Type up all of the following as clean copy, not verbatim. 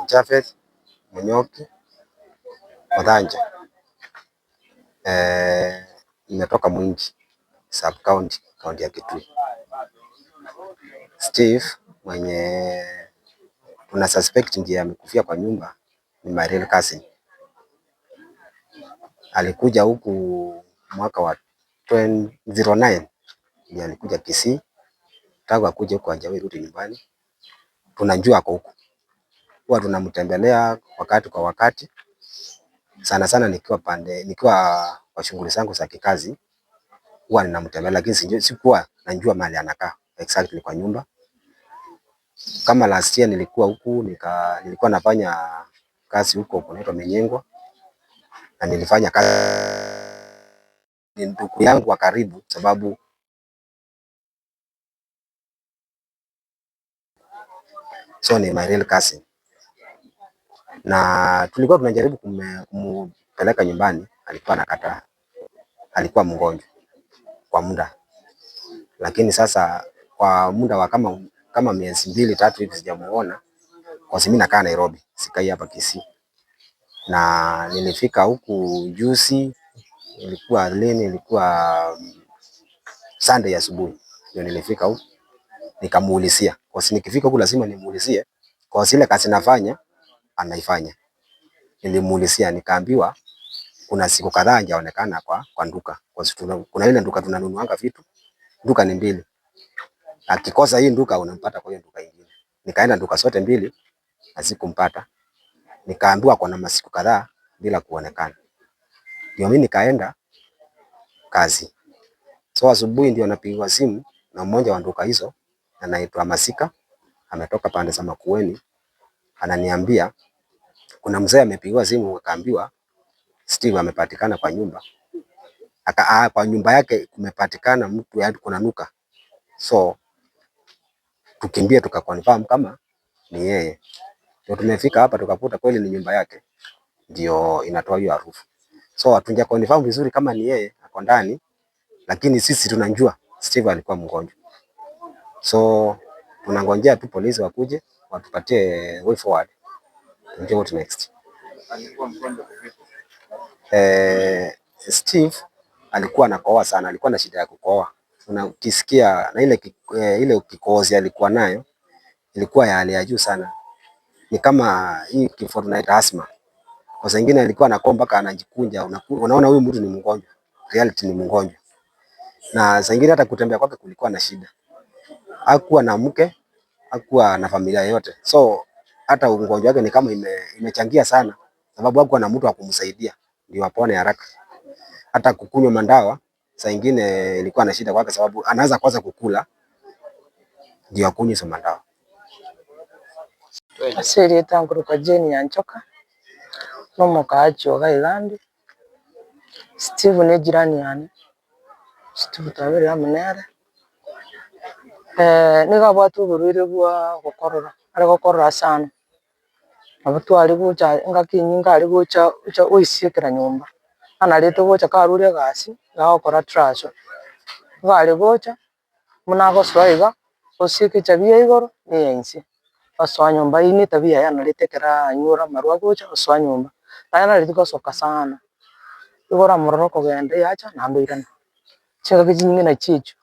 Japhet Munyoki Othanja. Nimetoka Mwingi sub county, kaunti ya Kitui. Steve mwenye tuna suspect ndiye amekufia kwa nyumba ni my real cousin. Alikuja huku mwaka wa 2009 ndiye alikuja Kisii. Tangu akuje huku hajawahi rudi nyumbani. Tunajua ako huku. Huwa tunamtembelea wakati kwa wakati. Sana sana nikiwa kwa shughuli zangu za kikazi huwa ninamtembelea, lakini sikuwa najua mahali anakaa exactly kwa nyumba. Kama last year nilikuwa huku nilikuwa nafanya kazi huko kunaitwa Menyengwa, na nilifanya kazi ni ndugu yangu wa karibu sababu so ni my real cousin. Na tulikuwa tunajaribu kumpeleka nyumbani, alikuwa anakataa. Alikuwa mgonjwa kwa muda. Lakini sasa kwa muda wa kama miezi 2-3 hivi sijamuona, kwa sababu mimi nakaa Nairobi, sikai hapa Kisii. Na nilifika huku juzi, ilikuwa Sunday asubuhi. Ndio nilifika huku nikamuulizia. Kwa sababu nikifika huku lazima nimuulizie kwa zile kazi nafanya anaifanya. Nilimuulizia nikaambiwa kuna siku kadhaa hajaonekana kwa duka. Kwa sababu kuna ile duka tunanunuanga vitu, duka ni 2. Akikosa hii duka unampata kwa hiyo duka nyingine. Nikaenda duka zote 2 asikumpata. Nikaambiwa kuna masiku kadhaa bila kuonekana. Ndio mimi nikaenda kazi. So asubuhi ndio napigiwa simu na mmoja wa duka hizo, anaitwa Masika, ametoka pande za Makueni. Ananiambia kuna mzee amepigiwa simu akaambiwa Steve amepatikana kwa nyumba. Kwa nyumba yake kumepatikana mtu yaani kuna nuka. So tukimbie tukaconfirm kama ni yeye. Ndio tumefika hapa tukakuta kweli ni nyumba yake ndio inatoa hiyo harufu. So hatuja confirm vizuri kama ni yeye ako ndani, lakini sisi tunajua Steve alikuwa mgonjwa. So tunangojea tu polisi wakuje watupatie way forward. Ndio what next. Alikuwa mgonjwa vipi? Steve alikuwa anakohoa sana, alikuwa na shida ya kukohoa. Ukisikia na ile kikohozi alikuwa nayo ilikuwa ya hali ya juu sana. Ni kama hii kifo tunaita asthma. Kwa sababu nyingine alikuwa anakohoa mpaka anajikunja, unaona huyu mtu ni mgonjwa. Reality ni mgonjwa. Na saa nyingine hata kutembea kwake kulikuwa na shida. Hakuwa na mke, hakuwa na familia yote. So hata ugonjwa wake ni kama imechangia sana sababu hakuwa na mtu wa kumsaidia ndio apone haraka. Hata kukunywa madawa saa nyingine ilikuwa na shida kwake sababu anaanza kwanza kukula ndio akunywe hizo madawa. Asili tangu kwa Jeni ya Nchoka no mukaaji wa Gaigandi. Steve ni jirani yani. Steve tabiri amunere. Niga bwatu burwire bwa gukorora. Ari gukorora sana. Abatu ari gucha ngakinyinga ari gucha uisiekera nyumba. Analete gucha karure gasi gakora trash. Gari gucha munago swaiga usieke chabia igoro ni yensi. Aswa nyumba ini tabia yana litekera nyura marwa gucha aswa nyumba. Yana litiko soka sana. Igora muroko gende yacha nambirana. Chinga kijinyinge na chicho.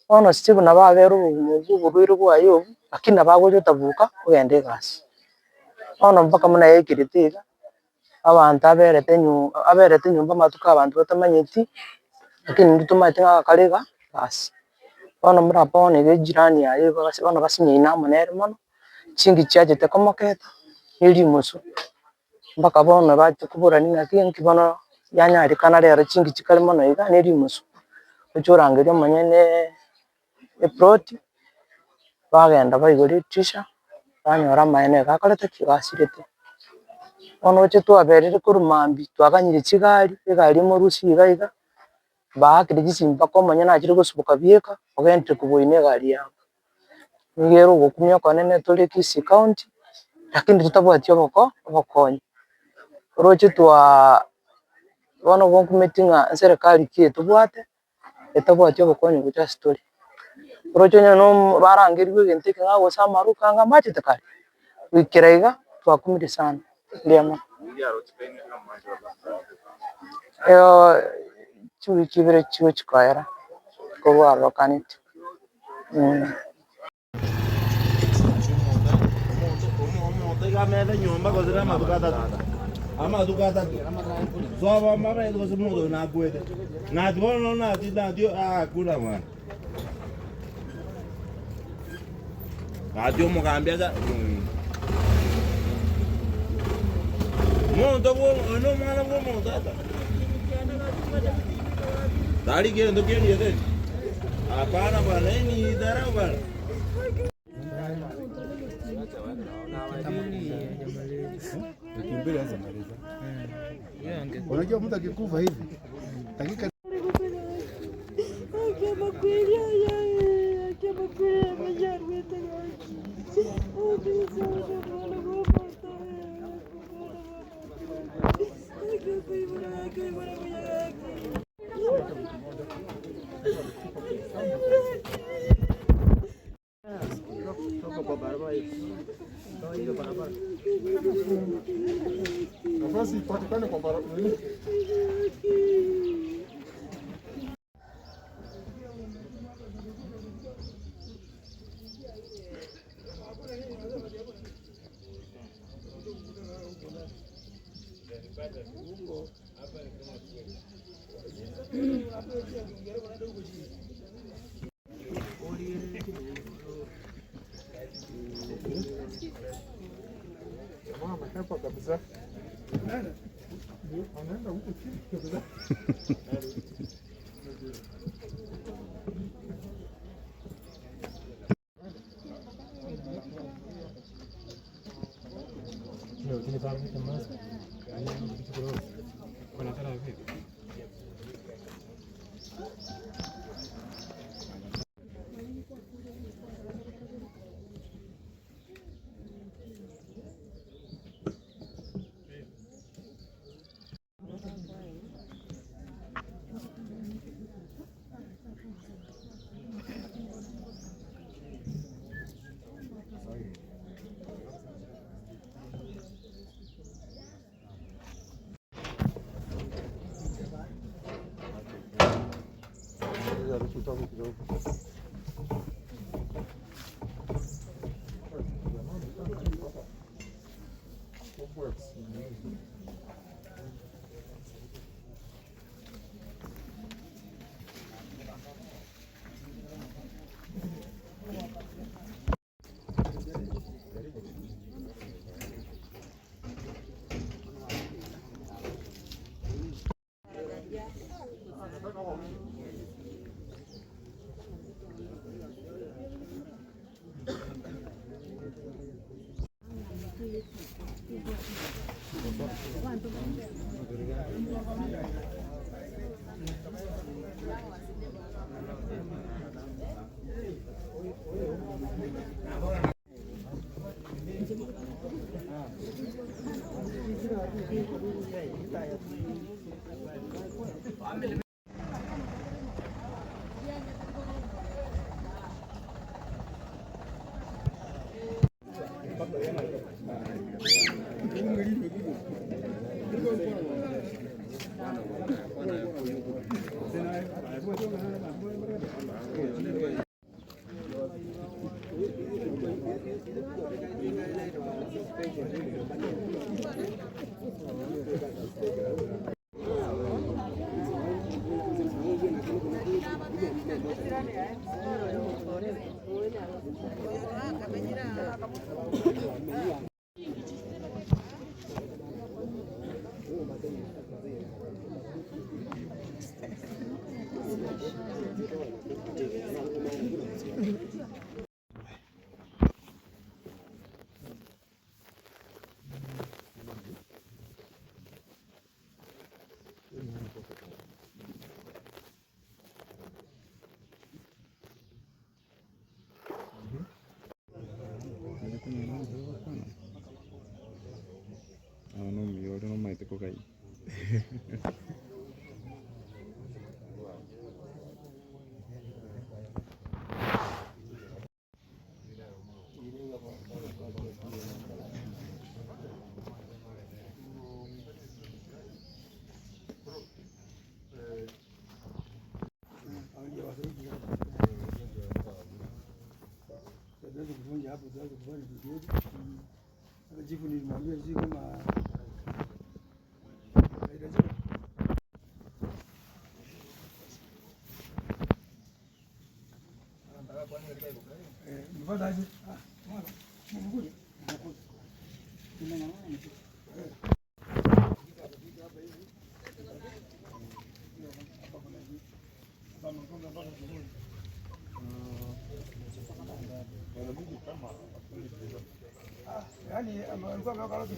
Ono Steve na baberu mu burwire bwa yo lakini abagoje tabuka ugende gasi. Ono mpaka muna yekiritiga abantu aberete nyumba matuka abantu batamanyeti lakini ndituma tinga kaliga basi. Ono murapone ge jirani yaye basi ono basinye ina munere mono chingi chaje tekomoketa ili musu mpaka bono bati kubura ninga kinki bono yanyari kana rero chingi chikali mono iga neri musu echorangeria manyene eplot bagenda baigori tisha banyora maene gakorete kigasirete ono che twaberere kurumambi twaganyire chigari egari morusi igaiga baakire gisimba komanya nachire gusubuka bieka ogente kuboine gari yabo ngero gokumya konene tuli Kisii County lakini tutabwati obokonyi roche bono bonkumetinga serikali ki tubwate etabwati obokonyi gocha story roche nyono barangeriwe gente kinga gosama kanga machete kali wikiraiga twakumire sana ndiamo yo chuki bire chiwe chikoera ko kaniti Gamela nyumba kozira amaduka atatu zoba mara ndo simudo na kwete na dbono na dio kula mwana radio mugambia za mondo no mwana mondo ata dali gendo yede hapana bwana ni dharau bwana. Unajua mtu akikufa hivi dakika nafasi ipatikane kwa barabara. Mama hapa kabisa. Anaenda huko chini kabisa. Leo tiene para mí más. Ahí hay un poquito de con la cara de fe. kukai. Yani alikuwa ameweka lote